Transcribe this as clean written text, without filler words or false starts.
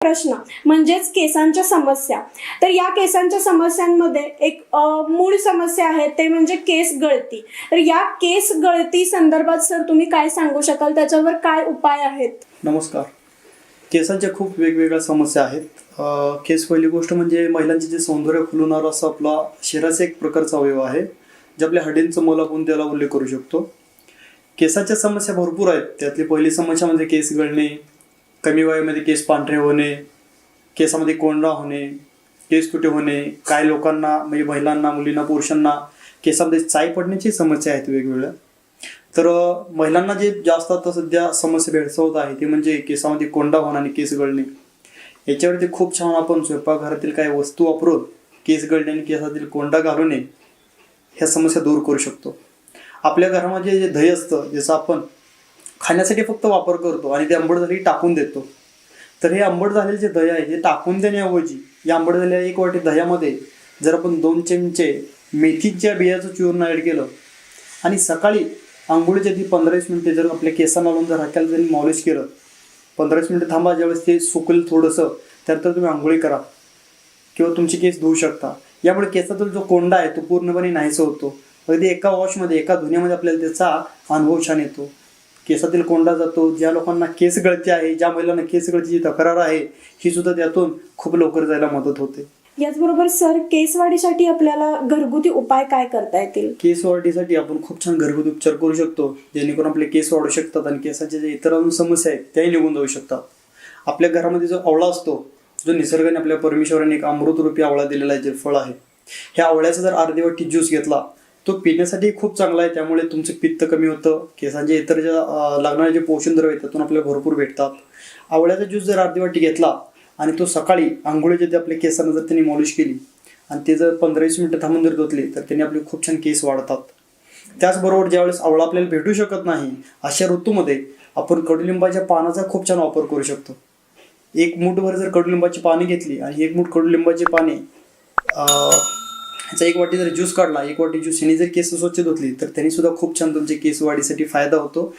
प्रश्न म्हणजेच केसांच्या समस्या. तर या केसांच्या समस्यांमध्ये एक मूळ समस्या आहे ते म्हणजे केस गळती. तर या केस गळती संदर्भात सर तुम्ही काय सांगू शकाल, त्याच्यावर काय उपाय आहेत? नमस्कार. केसांच्या खूप वेगवेगळ्या समस्या आहेत. केस पहिली गोष्ट म्हणजे महिलांचे जे सौंदर्य खुलवणारा असं आपला शरीराचा एक प्रकारचा अवयव आहे, जे आपल्या हड्डींचं मोल आपण त्याला उल्लेख करू शकतो. केसांच्या समस्या भरपूर आहेत. त्यातली पहिली समस्या म्हणजे केस गळणे, कमी वयामध्ये केस पांढरे होणे, केसामध्ये कोंडा होणे, केस तुटे होणे, काही लोकांना म्हणजे महिलांना, मुलींना, पुरुषांना केसामध्ये चाई पडण्याची समस्या आहेत वेगवेगळ्या. तर महिलांना जे जास्त आता सध्या समस्या भेडसावत आहे ते म्हणजे केसामध्ये कोंडा होणे आणि केस गळणे. याच्यावरती खूप छान आपण स्वयंपाकघरातील काही वस्तू वापरून केस गळणे आणि केसातील कोंडा घालून ह्या समस्या दूर करू शकतो. आपल्या घरामध्ये जे दही असतं, ज्याचा आपण खाण्यासाठी फक्त वापर करतो आणि ते आंबट झाले टाकून देतो, तर हे आंबट झालेले जे दही आहे हे टाकून देण्याऐवजी या आंबट झालेल्या 1 वाटी दह्यामध्ये जर आपण 2 चमचे मेथीच्या बियाचं चूर्ण ॲड केलं आणि सकाळी आंघोळीच्या आधी 15-20 मिनिटे जर आपल्या केसांना लावून जर हाताला त्यांनी मॉलिश केलं, 15-20 मिनिटं थांबा, ज्यावेळेस ते सुकलं थोडंसं त्यानंतर तुम्ही आंघोळी करा किंवा तुमचे केस धुवू शकता. यामुळे केसातील जो कोंडा आहे तो पूर्णपणे नाहीसा होतो. अगदी एका वॉशमध्ये, एका धुण्यामध्ये आपल्याला त्याचा अनुभव छान येतो. केसातील कोंडा जातो. ज्या लोकांना केस गळती आहे, ज्या महिलांना केस गळतीची तक्रार आहे, ही सुद्धा त्यातून खूप लवकर जायला मदत होते. याचबरोबर सर केस वाढीसाठी आपल्याला घरगुती उपाय काय करता येतील? केस वाढीसाठी आपण खूप छान घरगुती उपचार करू शकतो, जेणेकरून आपले केस वाढू शकतात आणि केसाच्या जे इतर समस्या आहेत त्याही निघून जाऊ शकतात. आपल्या घरामध्ये जो आवळा असतो, जो निसर्गाने आपल्या परमेश्वराने एक अमृतरूपी आवळा दिलेला आहे, जे फळ आहे, ह्या आवळ्याचा जर अर्धी वाटी ज्यूस घेतला, तो पिण्यासाठी खूप चांगला आहे. त्यामुळे तुमचं पित्त कमी होतं. केसांचे इतर ज्या लागणारे जे पोषण द्रव्य आहेत त्यातून आपल्याला भरपूर भेटतात. आवळ्याचा ज्यूस जर अर्धी वाटी घेतला आणि तो सकाळी आंघोळीच्या आधी आपल्या केसांना जर त्यांनी मॉलिश केली आणि ते जर 15-20 मिनिटं थांबून जर धुतली तर त्यांनी आपले खूप छान केस वाढतात. त्याचबरोबर ज्यावेळेस आवळा आपल्याला भेटू शकत नाही अशा ऋतूमध्ये आपण कडुलिंबाच्या पानाचा खूप छान वापर करू शकतो. 1 मूठभर जर कडुलिंबाची पाने घेतली आणि 1 मूठ कडुलिंबाची पाने ह्याचा 1 वाटी जर ज्यूस काढला, 1 वाटी ज्यूस ह्याने जर केस स्वच्छ धुतली तर त्यांनी सुद्धा खूप छान तुमचे केस वाढीसाठी फायदा होतो.